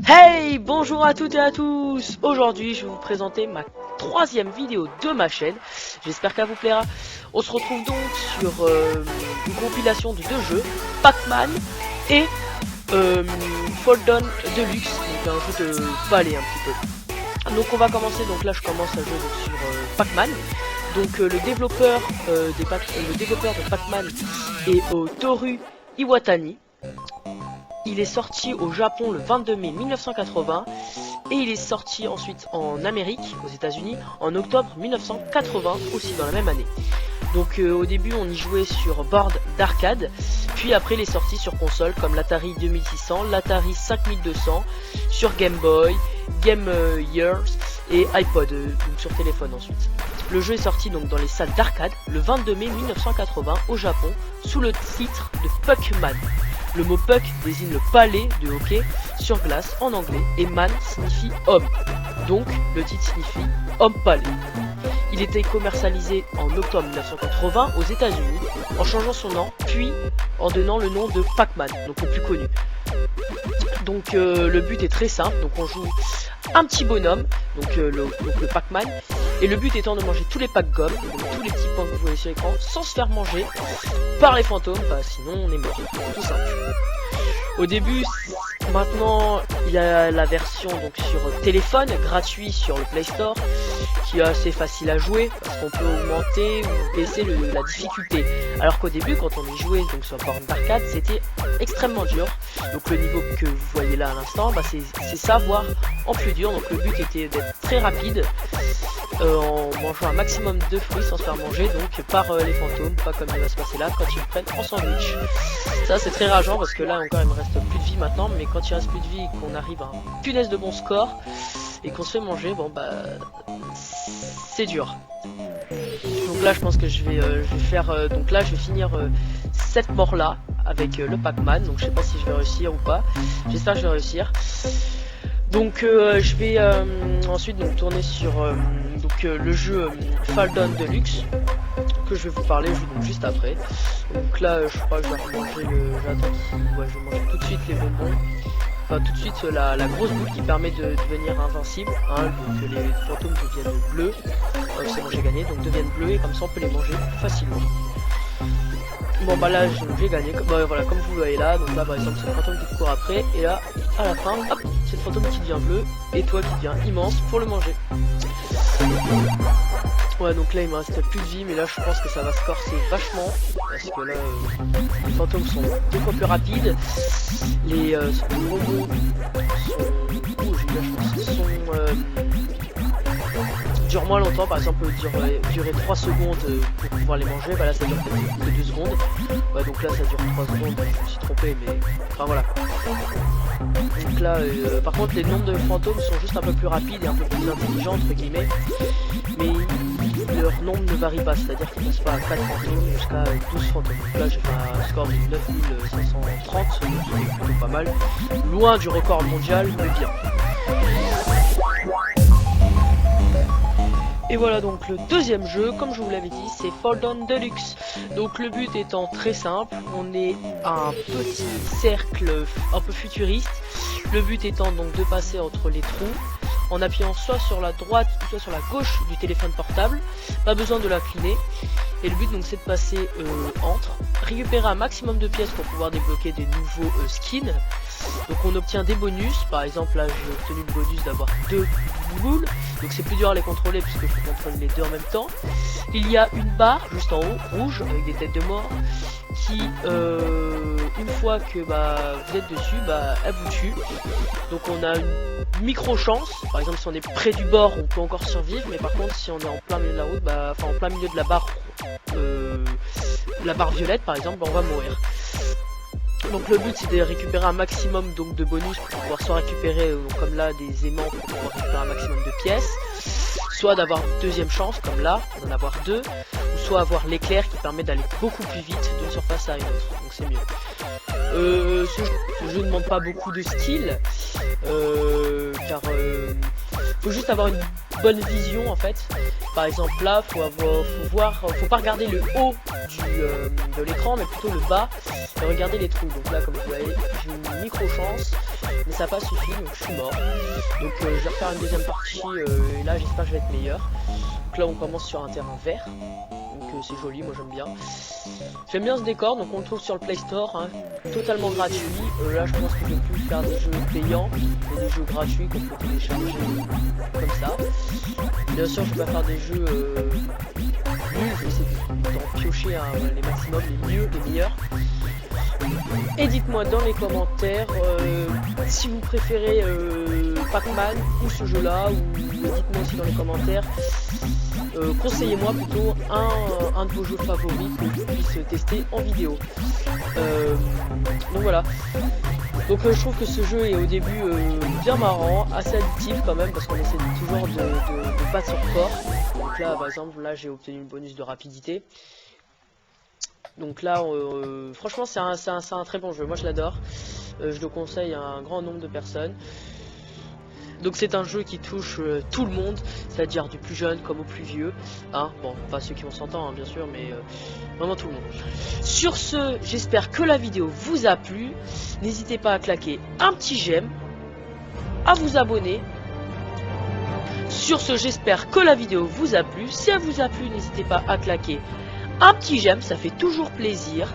Hey, bonjour à toutes et à tous. Aujourd'hui, je vais vous présenter ma troisième vidéo de ma chaîne. J'espère qu'elle vous plaira. On se retrouve donc sur une compilation de deux jeux, Pac-Man et Fall Down Deluxe, donc un jeu de balai un petit peu. Donc on va commencer, donc là je commence à jouer donc, sur Pac-Man. Donc le développeur de Pac-Man est Toru Iwatani. Il est sorti au Japon le 22 mai 1980 et il est sorti ensuite en Amérique, aux États-Unis, en octobre 1980, aussi dans la même année. Donc au début on y jouait sur board d'arcade, puis après il est sorti sur console comme l'Atari 2600, l'Atari 5200, sur Game Boy, Game Gear et iPod, donc sur téléphone ensuite. Le jeu est sorti donc dans les salles d'arcade le 22 mai 1980 au Japon sous le titre de Puckman. Le mot puck désigne le palais de hockey sur glace en anglais et man signifie homme. Donc le titre signifie homme palais. Il était commercialisé en octobre 1980 aux États-Unis en changeant son nom puis en donnant le nom de Pac-Man, donc le plus connu. Donc le but est très simple, donc on joue un petit bonhomme, donc le Pac-Man, et le but étant de manger tous les Pac-Gommes, donc tous les petits points que vous voyez sur l'écran, sans se faire manger par les fantômes, bah sinon on est mort, tout simple. Au début, maintenant il y a la version donc sur téléphone, gratuit sur le Play Store, qui est assez facile à jouer, parce qu'on peut augmenter ou baisser la difficulté. Alors qu'au début, quand on y jouait donc sur borne d'arcade, c'était extrêmement dur. Donc le niveau que vous voyez là à l'instant, bah, c'est ça, voire en plus dur. Donc le but était d'être très rapide, en mangeant un maximum de fruits sans se faire manger donc par les fantômes, pas comme il va se passer là quand ils le prennent en sandwich. Ça c'est très rageant parce que là encore il me reste plus de vie maintenant, mais quand il reste plus de vie et qu'on arrive à un punaise de bon score et qu'on se fait manger, bon bah c'est dur. Donc là je pense que je vais faire donc là je vais finir cette mort là avec le Pac-Man, donc je sais pas si je vais réussir ou pas, j'espère que je vais réussir. Donc je vais ensuite donc tourner sur le jeu Fall Down Deluxe que je vais vous parler donc juste après. Donc là je crois que je vais manger j'attends je vais manger tout de suite les bonbons. Enfin tout de suite la grosse boule qui permet de devenir invincible, hein, donc les fantômes deviennent bleus, c'est bon j'ai gagné, donc deviennent bleus et comme ça on peut les manger plus facilement. Bon bah là j'ai gagné, bah, voilà comme vous le voyez là, donc là par exemple c'est le fantôme qui te court après, et là à la fin, hop, c'est le fantôme qui devient bleu, et toi qui devient immense pour le manger. Ouais donc là il me reste plus de vie, mais là je pense que ça va se corser vachement, parce que là les fantômes sont deux fois plus rapides, les robots durent moins longtemps, par exemple durer 3 secondes pour pouvoir les manger, bah là ça dure peut-être que 2 secondes, ouais donc là ça dure 3 secondes, je me suis trompé mais enfin voilà. Donc là par contre les nombres de fantômes sont juste un peu plus rapides et un peu plus intelligents entre guillemets, mais leur nombre ne varie pas, c'est-à-dire qu'ils passent pas à 4 fantômes jusqu'à 12 fantômes. Donc là j'ai fait un score de 9530, c'est plutôt pas mal, loin du record mondial mais bien. Et voilà donc le deuxième jeu, comme je vous l'avais dit, c'est Fall Down Deluxe. Donc le but étant très simple, on est un petit cercle un peu futuriste. Le but étant donc de passer entre les trous en appuyant soit sur la droite soit sur la gauche du téléphone portable. Pas besoin de l'incliner. Et le but donc c'est de passer entre, récupérer un maximum de pièces pour pouvoir débloquer des nouveaux skins. Donc on obtient des bonus, par exemple là j'ai obtenu le bonus d'avoir 2 boules, donc c'est plus dur à les contrôler puisque je faut contrôler les deux en même temps. Il y a une barre juste en haut, rouge, avec des têtes de mort, qui une fois que vous êtes dessus, elle vous tue. Donc on a une micro chance, par exemple si on est près du bord on peut encore survivre, mais par contre si on est en plein milieu de la route, enfin en plein milieu de la barre violette par exemple, on va mourir. Donc le but c'est de récupérer un maximum donc de bonus pour pouvoir soit récupérer comme là des aimants pour pouvoir récupérer un maximum de pièces, soit d'avoir une deuxième chance comme là, d'en avoir 2, ou soit avoir l'éclair qui permet d'aller beaucoup plus vite d'une surface à une autre, donc c'est mieux. Ce jeu ne demande pas beaucoup de style, car faut juste avoir une bonne vision en fait. Par exemple là, faut pas regarder le haut de l'écran, mais plutôt le bas et regarder les trous. Donc là, comme vous voyez, j'ai une micro chance, mais ça n'a pas suffi, donc je suis mort. Donc je vais refaire une deuxième partie et là j'espère que je vais être meilleur. Donc là on commence sur un terrain vert, donc c'est joli, moi j'aime bien. J'aime bien ce décor, donc on le trouve sur le Play Store, hein, totalement gratuit. Là je pense que je vais plus faire des jeux payants et des jeux gratuits qu'on peut télécharger comme ça. Bien sûr je vais pas faire des jeux nuls, je vais essayer d'en piocher les maximums, les mieux, les meilleurs. Et dites-moi dans les commentaires si vous préférez Pac-Man ou ce jeu là, ou dites-moi aussi dans les commentaires, conseillez-moi plutôt un de vos jeux favoris que je puisse tester en vidéo. Donc voilà. Donc je trouve que ce jeu est au début bien marrant, assez addictif quand même, parce qu'on essaie toujours de battre son record. Donc là par exemple, là j'ai obtenu une bonus de rapidité. Donc là franchement c'est un très bon jeu, moi je l'adore. Je le conseille à un grand nombre de personnes. Donc c'est un jeu qui touche tout le monde, c'est-à-dire du plus jeune comme au plus vieux, hein. Bon, pas ceux qui ont 100 ans hein, bien sûr, mais vraiment tout le monde. Sur ce, j'espère que la vidéo vous a plu. N'hésitez pas à claquer un petit j'aime, à vous abonner. Sur ce, j'espère que la vidéo vous a plu. Si elle vous a plu, n'hésitez pas à claquer un petit j'aime, ça fait toujours plaisir.